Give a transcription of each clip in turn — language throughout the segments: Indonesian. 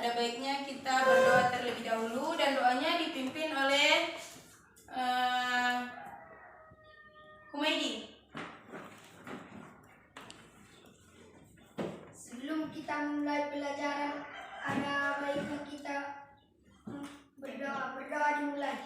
ada baiknya kita berdoa terlebih dahulu, dan doanya dipimpin oleh Humaydi. Sebelum kita mulai pelajaran, ada baiknya kita berdoa dimulai.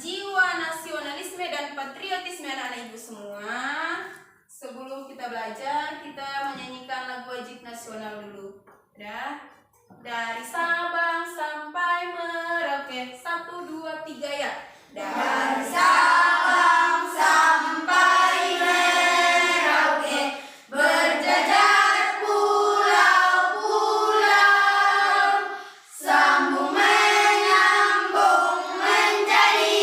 Jiwa nasionalisme dan patriotisme anak-anak ibu semua, sebelum kita belajar, kita menyanyikan lagu wajib nasional dulu. Ya, dari Sabang sampai Merauke, 1, 2, 3 ya. Dari Sabang sampai Merauke, berjajar pulau-pulau, sambung menyambung menjadi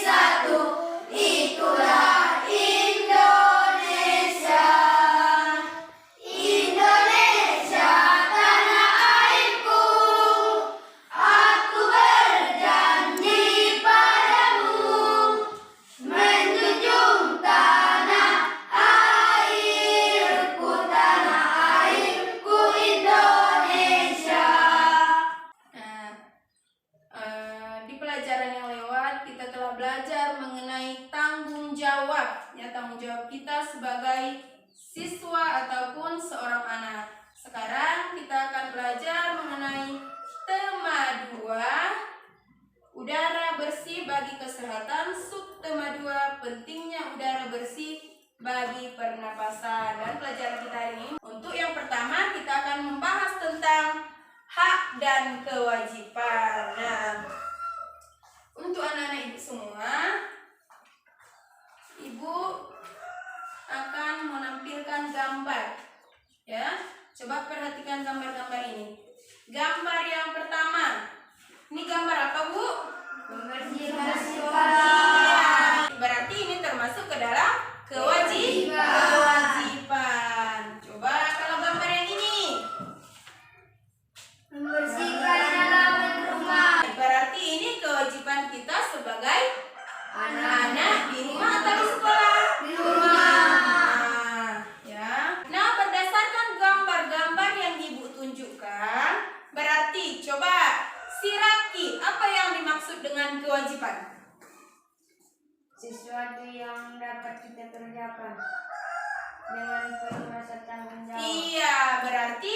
satu, itulah Indonesia. Indonesia tanah airku, aku berjanji padamu, menjunjung tanah airku Indonesia. Di pelajaran yang lewat kita telah belajar mengenai tanggung jawab, ya, tanggung jawab kita sebagai siswa ataupun seorang anak. Sekarang kita akan belajar mengenai tema 2, udara bersih bagi kesehatan, subtema 2, pentingnya udara bersih bagi pernapasan. Dan pelajaran kita hari ini, untuk yang pertama kita akan membahas tentang hak dan kewajiban. Nah, untuk anak-anak ibu semua, ibu akan menampilkan gambar. Ya, coba perhatikan gambar-gambar ini. Gambar yang pertama, ini gambar apa, Bu? Kebersihan Iya, berarti ini termasuk ke dalam kewajiban. Coba kalau gambar yang ini, membersihkan halaman rumah. berarti ini kewajiban kita sebagai anak-anak di rumah atau di sekolah? Di rumah. Nah, ya. Nah, berdasarkan gambar-gambar yang Ibu tunjukkan, berarti coba Siraki, apa yang dimaksud dengan kewajiban? Sesuatu yang dapat kita kerjakan dengan penuh rasa tanggung jawab. Iya, berarti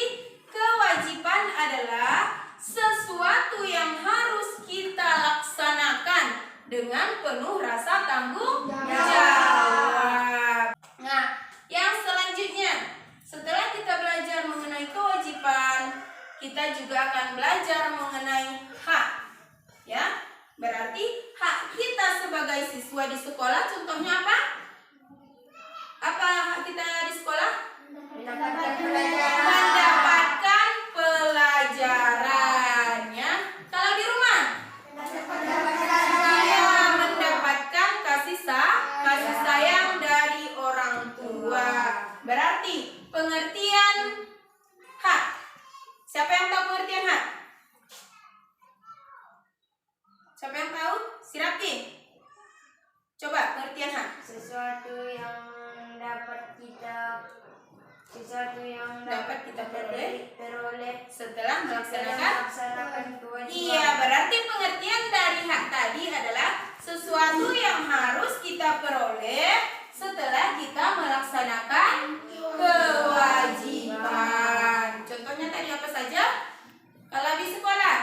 kewajiban adalah sesuatu yang harus kita laksanakan dengan penuh rasa tanggung jawab. Nah, yang selanjutnya, setelah kita belajar mengenai kewajiban, kita juga akan belajar mengenai hak. Ya, berarti hak kita sebagai siswa di sekolah, contohnya apa? Apa hak kita di sekolah? Mendapatkan pelajaran. Mendapatkan pelajarannya. Kalau di rumah, ya, mendapatkan kasih sayang dari orang tua. Berarti pengertian hak. Siapa yang tahu pengertian hak? Siapa yang tahu? Siraki. Coba pengertian hak. Sesuatu yang dapat kita peroleh Setelah melaksanakan. kewajiban. Iya, berarti pengertian dari hak tadi adalah sesuatu yang harus kita peroleh setelah kita melaksanakan kewajiban. Contohnya tadi apa saja? Kalau di sekolah,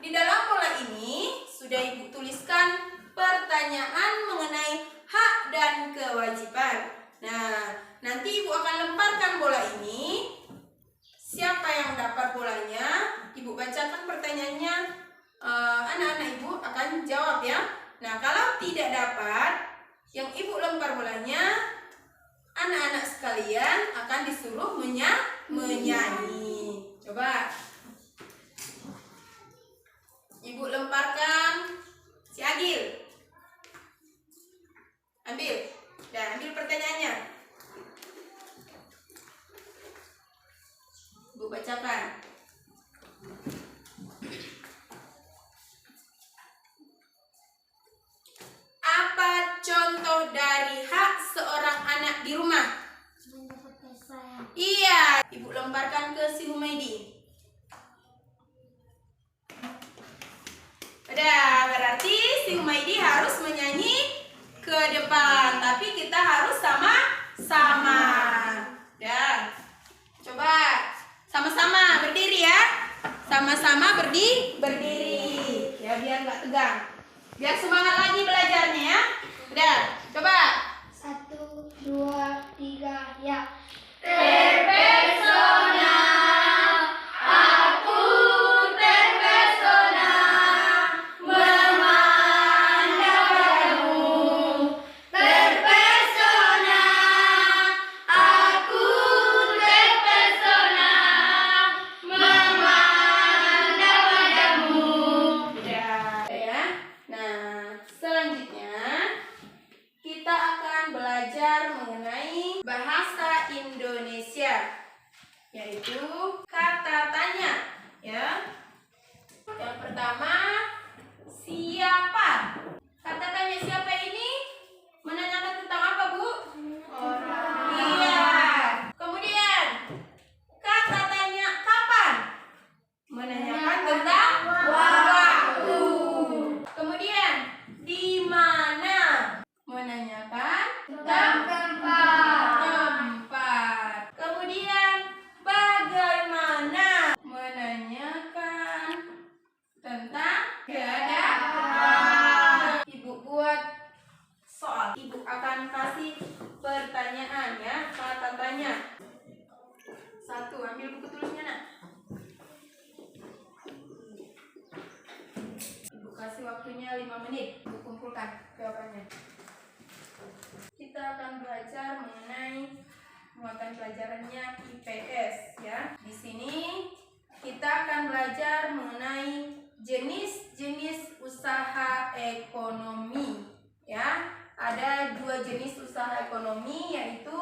di dalam bola ini sudah Ibu tuliskan pertanyaan mengenai hak dan kewajiban. Nah, nanti Ibu akan lemparkan bola ini. Siapa yang dapat bolanya, Ibu bacakan pertanyaannya, anak-anak Ibu akan jawab ya. Nah, kalau tidak dapat, yang Ibu lempar bolanya, anak-anak sekalian akan disuruh menyanyi. Coba Ibu lemparkan si Agil. Ambil. Dan ambil pertanyaannya. Ibu bacakan. Apa contoh dari hak seorang anak di rumah? Mendapat kasih sayang. Iya, Ibu lemparkan ke si Humaydi. Udah, berarti si Humaydi harus menyanyi ke depan, tapi kita harus sama-sama. Ya, coba sama-sama berdiri ya, sama-sama berdiri, ya biar nggak tegang, biar semangat lagi belajarnya ya. Udah, coba. 1, 2, 3, ya. Terpesona, aku terpesona memandang padamu. Terpesona, aku terpesona memandang padamu. Udah ya. Nah, selanjutnya kita akan belajar mengenai bahasa Indonesia, yaitu kata tanya ya. Yang pertama, siapa? Kata tanya siapa ini menanyakan tentang apa, Bu? Orang. Iya. Kemudian kata tanya kapan? Menanyakan tentang waktu. Kemudian di mana? Menanyakan tentang tempat. Kemudian bagaimana? Menanyakan tentang keadaan. Ibu buat soal. Ibu akan kasih pertanyaan ya, kata tanya. 1, ambil buku tulisnya nak. Ibu kasih waktunya 5 menit. Ibu kumpulkan jawabannya. Kita akan belajar mengenai muatan pelajarannya IPS ya. Di sini kita akan belajar mengenai jenis-jenis usaha ekonomi ya. Ada 2 jenis usaha ekonomi, yaitu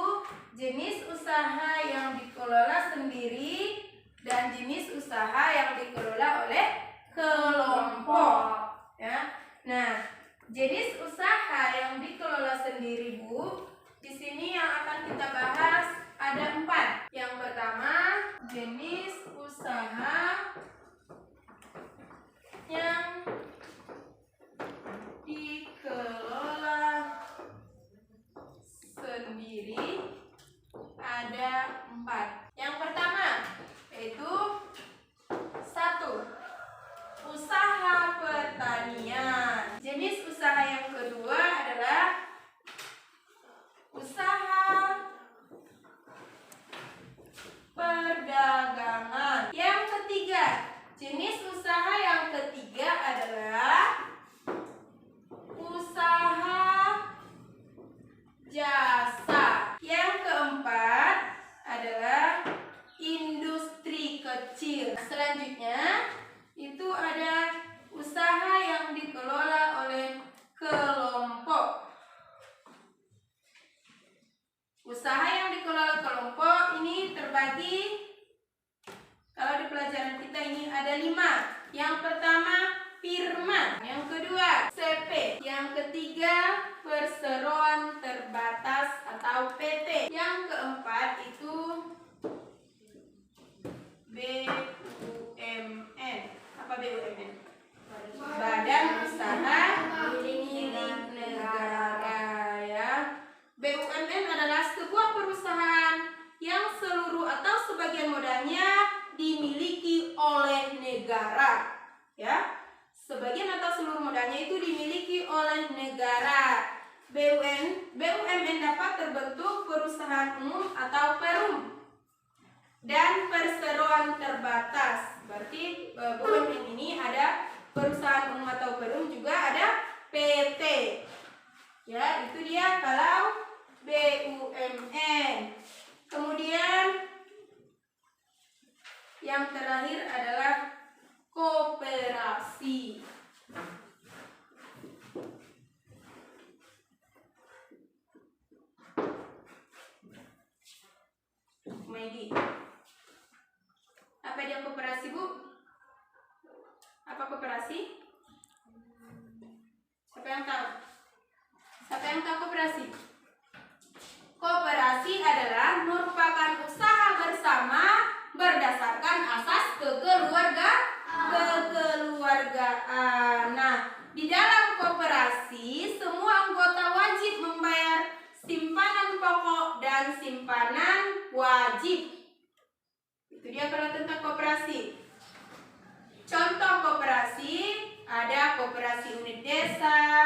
jenis usaha yang dikelola sendiri dan jenis usaha yang dikelola oleh kelompok ya. Nah, jenis usaha yang dikelola sendiri, Bu, di sini yang akan kita bahas ada 4. Yang pertama, jenis usaha yang dikelola sendiri ada 4. Yang pertama yaitu 1, usaha pertanian. Jenis usaha yang kedua adalah usaha perdagangan. Yang ketiga, jenis usaha yang ketiga adalah usaha jasa. Yang keempat adalah industri kecil. Selanjutnya itu ada usaha yang dikelola oleh kelompok. Usaha yang dikelola kelompok ini terbagi, kalau di pelajaran kita ini ada 5. Yang pertama firma, yang kedua CP, yang ketiga perseroan terbatas atau PT, yang keempat itu BUMN. Apa BUMN? Badan Usaha Milik Negara ya. BUMN adalah sebuah perusahaan yang seluruh atau sebagian modalnya dimiliki oleh negara ya. itu dimiliki oleh negara. BUMN dapat terbentuk perusahaan umum atau perum dan perseroan terbatas. Berarti BUMN ini ada perusahaan umum atau perum, juga ada PT. Ya, itu dia kalau BUMN. Kemudian yang terakhir adalah koperasi. Maggie, apa dia koperasi, Bu? Apa koperasi? Siapa yang tahu? Siapa yang tahu koperasi? Koperasi adalah merupakan usaha bersama berdasarkan asas kekeluargaan. Nah, di dalam koperasi semua anggota wajib membayar simpanan pokok dan simpanan wajib. Itu dia kalau tentang koperasi. Contoh koperasi ada koperasi unit desa,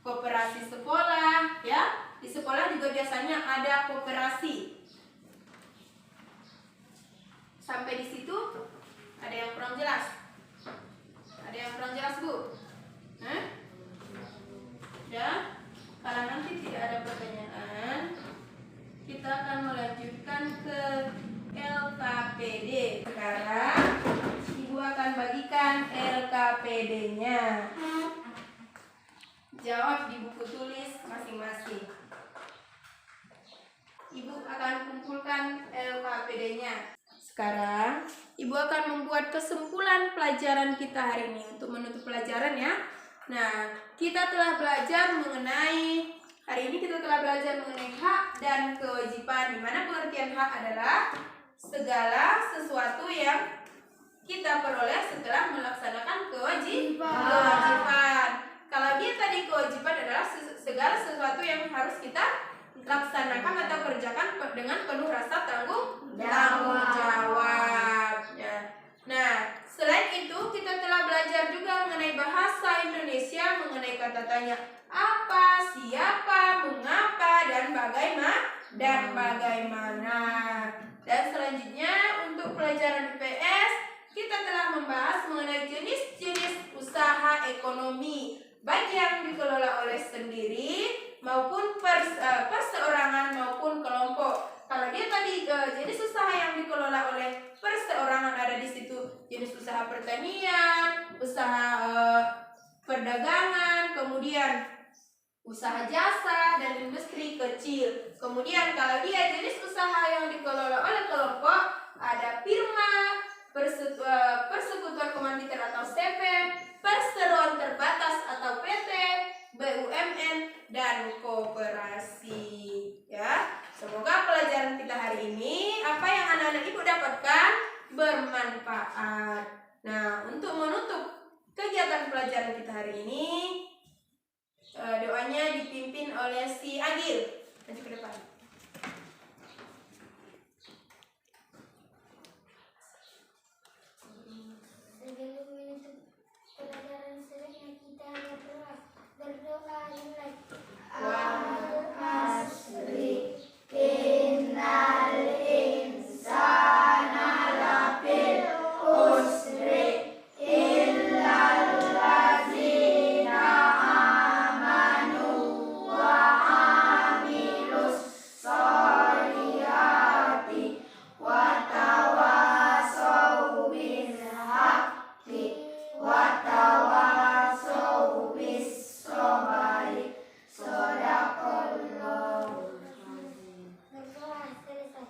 koperasi sekolah, ya. Di sekolah juga biasanya ada koperasi. Sampai di situ ada yang kurang jelas? Ada yang kurang jelas, Bu? Ya. Kalau nanti tidak ada pertanyaan, kita akan melanjutkan ke LKPD. Sekarang Ibu akan bagikan LKPD-nya. Jawab di buku tulis masing-masing. Ibu akan kumpulkan LKPD-nya. Sekarang Ibu akan membuat kesimpulan pelajaran kita hari ini untuk menutup pelajaran, ya. Nah, kita telah belajar mengenai hak dan kewajiban, di mana pengertian hak adalah segala sesuatu yang kita peroleh setelah melaksanakan kewajiban. Kalau dia tadi kewajiban adalah segala sesuatu yang harus kita laksanakan atau kerjakan dengan penuh rasa tanggung jawab. Ya. Nah, selain itu kita telah belajar juga mengenai bahasa Indonesia, mengenai kata tanya apa, siapa, mengapa, dan bagaimana. Dan selanjutnya untuk pelajaran IPS kita telah membahas mengenai jenis-jenis usaha ekonomi, baik yang dikelola oleh sendiri maupun perseorangan maupun kelompok. Kalau dia tadi jenis usaha yang dikelola oleh perseorangan, ada di situ jenis usaha pertanian, usaha perdagangan, kemudian usaha jasa dan industri kecil. Kemudian kalau dia jenis usaha yang dikelola oleh kelompok, ada firma, persekutuan komanditir atau CV, perseroan terbatas atau PT, BUMN, dan koperasi. Ya, semoga pelajaran kita hari ini, apa yang anak-anak Ibu dapatkan, bermanfaat. Nah, untuk menutup kegiatan pelajaran kita hari ini,